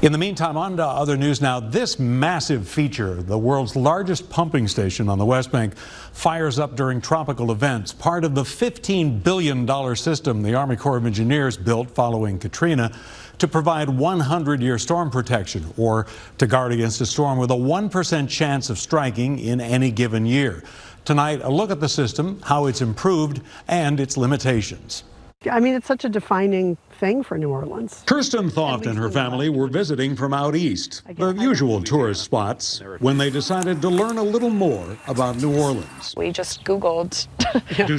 In the meantime, on to other news now. This massive feature, the world's largest pumping station on the West Bank, fires up during tropical events. Part of the $15 billion system the Army Corps of Engineers built following Katrina to provide 100-year storm protection, or to guard against a storm with a 1% chance of striking in any given year. Tonight, a look at the system, how it's improved, and its limitations. I mean, it's such a defining thing for New Orleans. Kirsten Thoft and her family were visiting from out east, the usual tourist spots, when they decided to learn a little more about New Orleans. We just Googled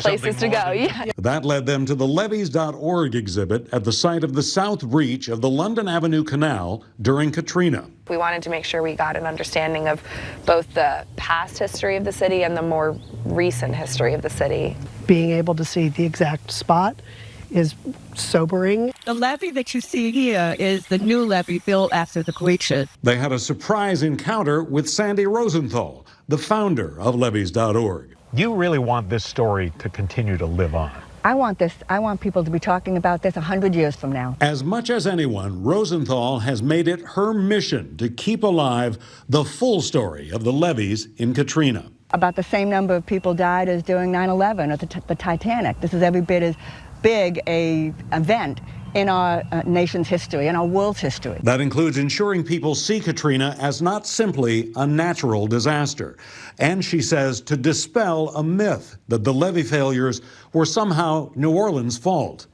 places to go. Yeah. That led them to the levees.org exhibit at the site of the South Reach of the London Avenue Canal during Katrina. We wanted to make sure we got an understanding of both the past history of the city and the more recent history of the city. Being able to see the exact spot is sobering. The levee that you see here is the new levee built after the Katrina. They had a surprise encounter with Sandy Rosenthal, the founder of levees.org. You really want this story to continue to live on. I want people to be talking about this 100 years from now. As much as anyone, Rosenthal has made it her mission to keep alive the full story of the levees in Katrina. About the same number of people died as during 9/11 or the Titanic. This is every bit as big a event in our nation's history, in our world's history. That includes ensuring people see Katrina as not simply a natural disaster. And she says to dispel a myth that the levee failures were somehow New Orleans' fault.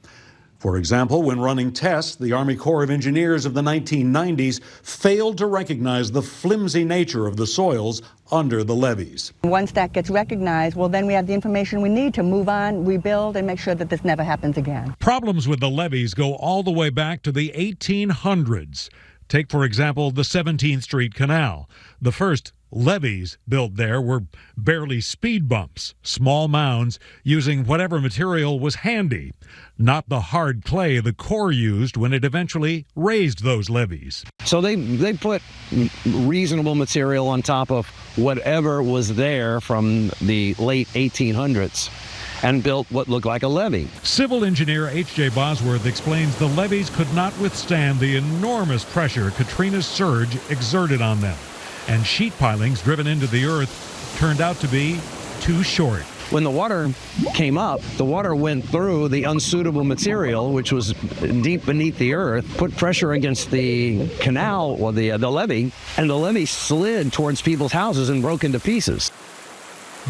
For example, when running tests, the Army Corps of Engineers of the 1990s failed to recognize the flimsy nature of the soils under the levees. Once that gets recognized, well, then we have the information we need to move on, rebuild, and make sure that this never happens again. Problems with the levees go all the way back to the 1800s. Take, for example, the 17th Street Canal. The first levees built there were barely speed bumps, small mounds using whatever material was handy, not the hard clay the Corps used when it eventually raised those levees. So they put reasonable material on top of whatever was there from the late 1800s and built what looked like a levee. Civil engineer H.J. Bosworth explains the levees could not withstand the enormous pressure Katrina's surge exerted on them, and sheet pilings driven into the earth turned out to be too short. When the water came up, the water went through the unsuitable material, which was deep beneath the earth, put pressure against the canal or the levee, and the levee slid towards people's houses and broke into pieces.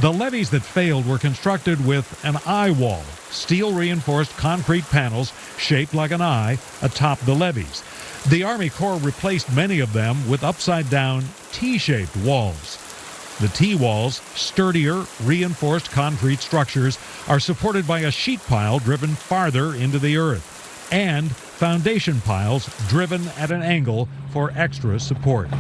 The levees that failed were constructed with an eye wall, steel-reinforced concrete panels shaped like an eye atop the levees. The Army Corps replaced many of them with upside-down T-shaped walls. The T-walls, sturdier, reinforced concrete structures, are supported by a sheet pile driven farther into the earth, and foundation piles driven at an angle for extra support.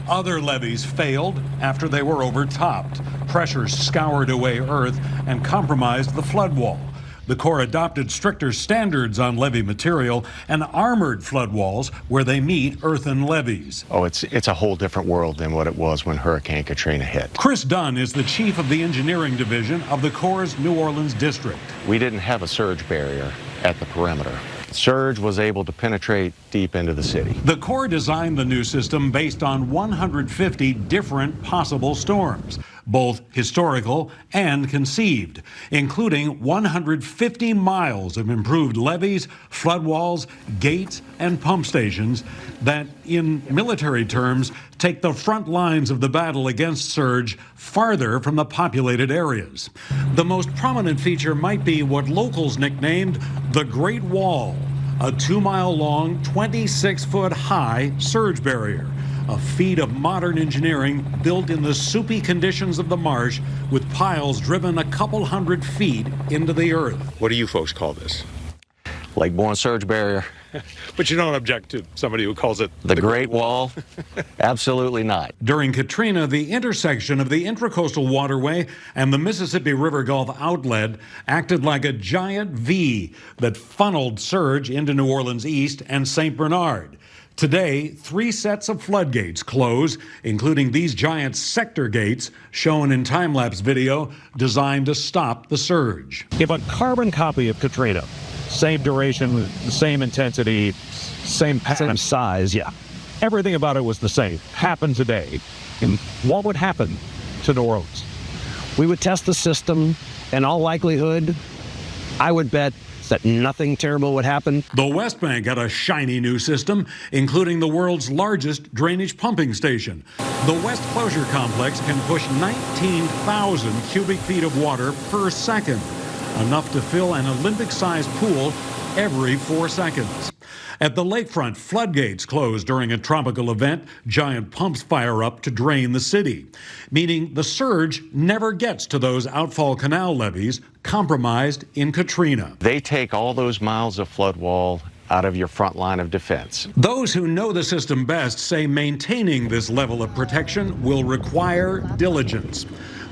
Other levees failed after they were overtopped. Pressure scoured away earth and compromised the flood wall. The Corps adopted stricter standards on levee material and armored flood walls where they meet earthen levees. Oh, it's a whole different world than what it was when Hurricane Katrina hit. Chris Dunn is the chief of the engineering division of the Corps' New Orleans district. We didn't have a surge barrier at the perimeter. Surge was able to penetrate deep into the city. The Corps designed the new system based on 150 different possible storms, both historical and conceived, including 150 miles of improved levees, flood walls, gates, and pump stations that, in military terms, take the front lines of the battle against surge farther from the populated areas. The most prominent feature might be what locals nicknamed the Great Wall, a 2-mile-long, 26-foot-high surge barrier, a feat of modern engineering built in the soupy conditions of the marsh with piles driven a couple hundred feet into the earth. What do you folks call this? Lake-borne surge barrier. But you don't object to somebody who calls it The Great Wall? Absolutely not. During Katrina, the intersection of the Intracoastal Waterway and the Mississippi River Gulf outlet acted like a giant V that funneled surge into New Orleans East and St. Bernard. Today, 3 sets of floodgates close, including these giant sector gates shown in time-lapse video designed to stop the surge. If a carbon copy of Katrina Same duration, same intensity, same pattern. Same size, yeah. Everything about it was the same. Happened today. And what would happen to New Orleans? We would test the system. In all likelihood, I would bet that nothing terrible would happen. The West Bank got a shiny new system, including the world's largest drainage pumping station. The West Closure Complex can push 19,000 cubic feet of water per second, enough to fill an Olympic-sized pool every 4 seconds. At the lakefront, floodgates close during a tropical event. Giant pumps fire up to drain the city, meaning the surge never gets to those outfall canal levees compromised in Katrina. They take all those miles of flood wall out of your front line of defense. Those who know the system best say maintaining this level of protection will require diligence.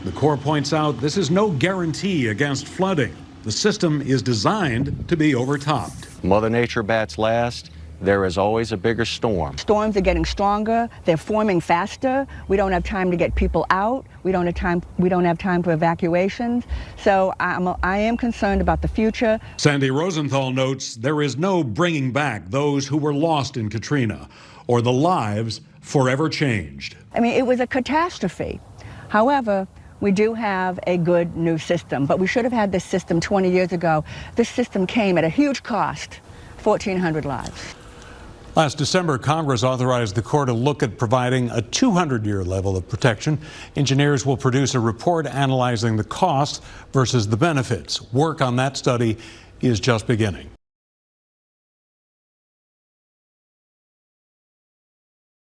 The Corps points out this is no guarantee against flooding. The system is designed to be overtopped. Mother Nature bats last. There is always a bigger storm. Storms are getting stronger. They're forming faster. We don't have time to get people out. We don't have time for evacuations. So I am concerned about the future. Sandy Rosenthal notes there is no bringing back those who were lost in Katrina or the lives forever changed. I mean, it was a catastrophe. However, we do have a good new system, but we should have had this system 20 years ago. This system came at a huge cost, 1,400 lives. Last December, Congress authorized the Corps to look at providing a 200-year level of protection. Engineers will produce a report analyzing the costs versus the benefits. Work on that study is just beginning.